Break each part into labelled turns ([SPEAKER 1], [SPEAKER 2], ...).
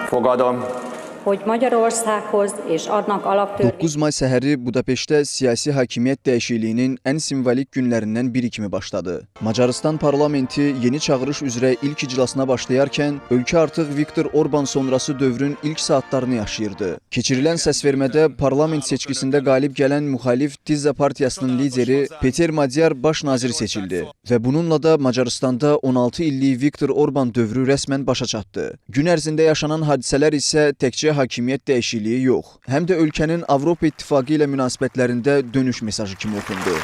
[SPEAKER 1] Fogadom,
[SPEAKER 2] hogy Magyarországhoz és annak alaptörvényének
[SPEAKER 3] 9 may səhəri Budapeştdə siyasi hakimiyyət dəyişikliyinin ən simvolik günlərindən biri kimi başladı. Macarıstan parlamenti yeni çağırış üzrə ilk iclasına başlayarkən, ölkə artıq Viktor Orban sonrası dövrün ilk saatlarını yaşayırdı. Keçirilən səsvermədə parlament seçkisində qalib gələn müxalif Tizza partiyasının lideri Peter Madyar baş nazir seçildi və bununla da Macarıstanda 16 illik Viktor Orban dövrü rəsmən başa çatdı. Gün ərzində yaşanan hadisələr isə təkcə hakimiyyət dəyişikliyi yox, həm də ölkənin Avropa İttifaqı ilə münasibətlərində dönüş mesajı kimi okundu.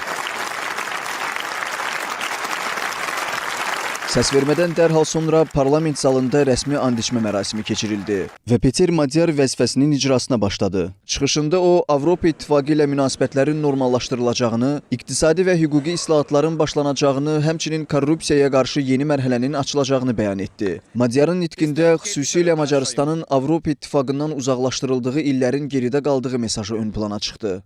[SPEAKER 3] Səsvermədən dərhal sonra parlament zalında rəsmi and içmə mərasimi keçirildi və Peter Madyar vəzifəsinin icrasına başladı. Çıxışında o, Avropa İttifaqı ilə münasibətlərin normallaşdırılacağını, iqtisadi və hüquqi islahatların başlanacağını, həmçinin korrupsiyaya qarşı yeni mərhələnin açılacağını bəyan etdi. Madyarın nitqində xüsusilə Macarıstanın Avropa İttifaqından uzaqlaşdırıldığı illərin geridə qaldığı mesajı ön plana çıxdı.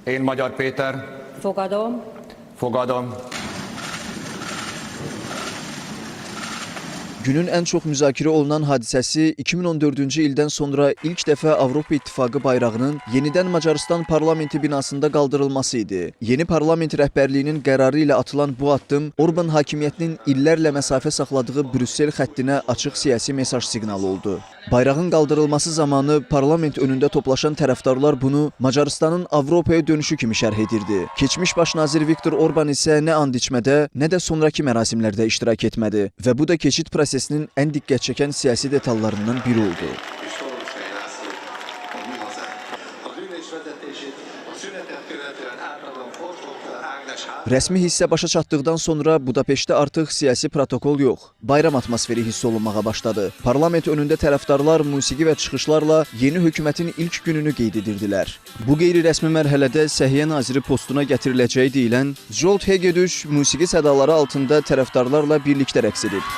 [SPEAKER 1] én Magyar Péter, fogadom,
[SPEAKER 3] Günün ən çox müzakirə olunan hadisəsi 2014-cü ildən sonra ilk dəfə Avropa İttifaqı bayrağının yenidən Macarıstan parlamenti binasında qaldırılması idi. Yeni parlament rəhbərliyinin qərarı ilə atılan bu addım Orban hakimiyyətinin illərlə məsafə saxladığı Brüssel xəttinə açıq siyasi mesaj siqnalı oldu. Bayrağın qaldırılması zamanı parlament önündə toplaşan tərəfdarlar bunu Macarıstanın Avropaya dönüşü kimi şərh edirdi. Keçmiş baş nazir Viktor Orban isə nə and içmədə, nə də sonraki mərasimlərdə iştirak etmədi və bu da keçid prosesinin ən diqqət çəkən siyasi detallarından biri oldu. Rəsmi hissə başa çatdıqdan sonra Budapeştdə artıq siyasi protokol yox, bayram atmosferi hiss olunmağa başladı. Parlament önündə tərəfdarlar musiqi və çıxışlarla yeni hökumətin ilk gününü qeyd edirdilər. Bu qeyri-rəsmi mərhələdə Səhiyyə naziri postuna gətiriləcəyi deyilən Zsolt Hegedüş musiqi sədaları altında tərəfdarlarla birlikdə rəqs edib.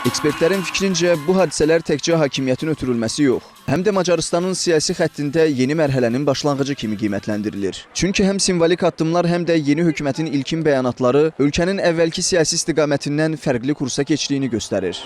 [SPEAKER 3] Ekspertlərin fikrincə, bu hadisələr təkcə hakimiyyətin ötürülməsi yox, həm də Macarıstanın siyasi xəttində yeni mərhələnin başlanğıcı kimi qiymətləndirilir. Çünki həm simvolik addımlar, həm də yeni hökumətin ilkin bəyanatları ölkənin əvvəlki siyasi istiqamətindən fərqli kursa keçdiyini göstərir.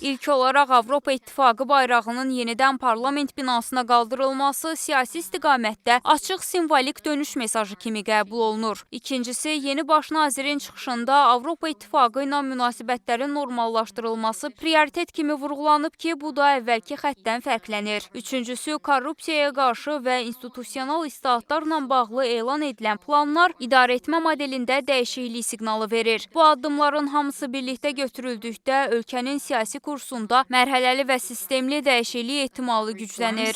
[SPEAKER 4] İlk olaraq Avropa İttifaqı bayrağının yenidən parlament binasına qaldırılması siyasi istiqamətdə açıq simvolik dönüş mesajı kimi qəbul olunur. İkincisi, yeni baş nazirin çıxışında Avropa İttifaqı ilə münasibətlərin normallaşdırılması prioritet kimi vurğulanıb ki, bu da əvvəlki xəttdən fərqlənir. Üçüncüsü, korrupsiyaya qarşı və institusional islahatlarla bağlı elan edilən planlar idarəetmə modelində dəyişiklik siqnalı verir. Bu addımların hamısı birlikdə götürüldükdə ölkənin siyasi kursunda mərhələli və sistemli dəyişiklik ehtimalı güclənir.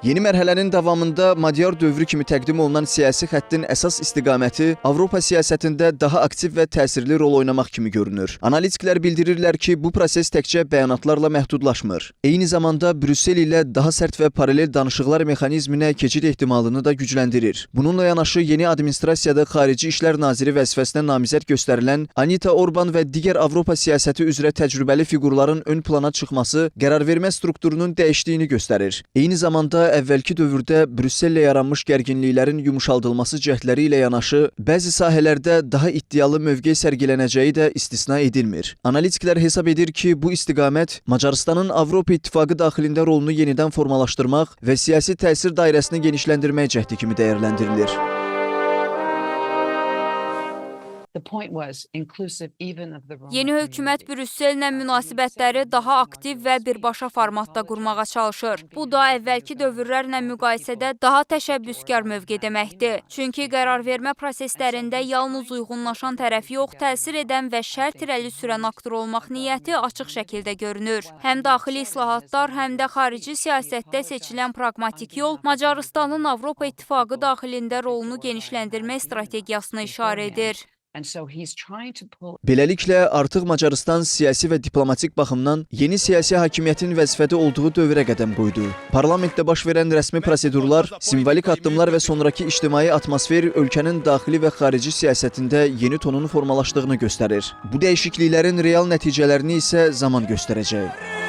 [SPEAKER 3] Yeni mərhələnin davamında Madyar dövrü kimi təqdim olunan siyasi xəttin əsas istiqaməti Avropa siyasətində daha aktiv və təsirli rol oynamaq kimi görünür. Analitiklər bildirirlər ki, bu proses təkcə bəyanatlarla məhdudlaşmır. Eyni zamanda Brüssel ilə daha sərt və paralel danışıqlar mexanizminə keçid ehtimalını da gücləndirir. Bununla yanaşı yeni administrasiyada Xarici İşlər Naziri vəzifəsinə namizəd göstərilən Anita Orban və digər Avropa siyasəti üzrə təcrübəli fiqurların ön plana çıxması qərarvermə strukturunun dəyişdiyini göstərir. Eyni zamanda əvvəlki dövrdə Brüssellə yaranmış gərginliklərin yumuşaldılması cəhdləri ilə yanaşı, bəzi sahələrdə daha iddialı mövqe sərgilənəcəyi də istisna edilmir. Analitiklər hesab edir ki, bu istiqamət Macarıstanın Avropa İttifaqı daxilində rolunu yenidən formalaşdırmaq və siyasi təsir dairəsini genişləndirmək cəhdi kimi dəyərləndirilir.
[SPEAKER 4] Yeni hökumət Brüssellə münasibətləri daha aktiv və birbaşa formatda qurmağa çalışır. Bu da əvvəlki dövrlərlə müqayisədə daha təşəbbüskar mövqe deməkdir. Çünki qərarvermə proseslərində yalnız uyğunlaşan tərəf yox, təsir edən və şərt irəli sürən aktor olmaq niyyəti açıq şəkildə görünür. Həm daxili islahatlar, həm də xarici siyasətdə seçilən praqmatik yol Macarıstanın Avropa İttifaqı daxilində rolunu genişləndirmə strategiyasını işarə edir.
[SPEAKER 3] Beləliklə, artıq Macarıstan siyasi və diplomatik baxımdan yeni siyasi hakimiyyətin vəzifədə olduğu dövrə qədəm qoydu. Parlamentdə baş verən rəsmi prosedurlar, simvolik addımlar və sonraki ictimai atmosfer ölkənin daxili və xarici siyasətində yeni tonun formalaşdığını göstərir. Bu dəyişikliklərin real nəticələrini isə zaman göstərəcək.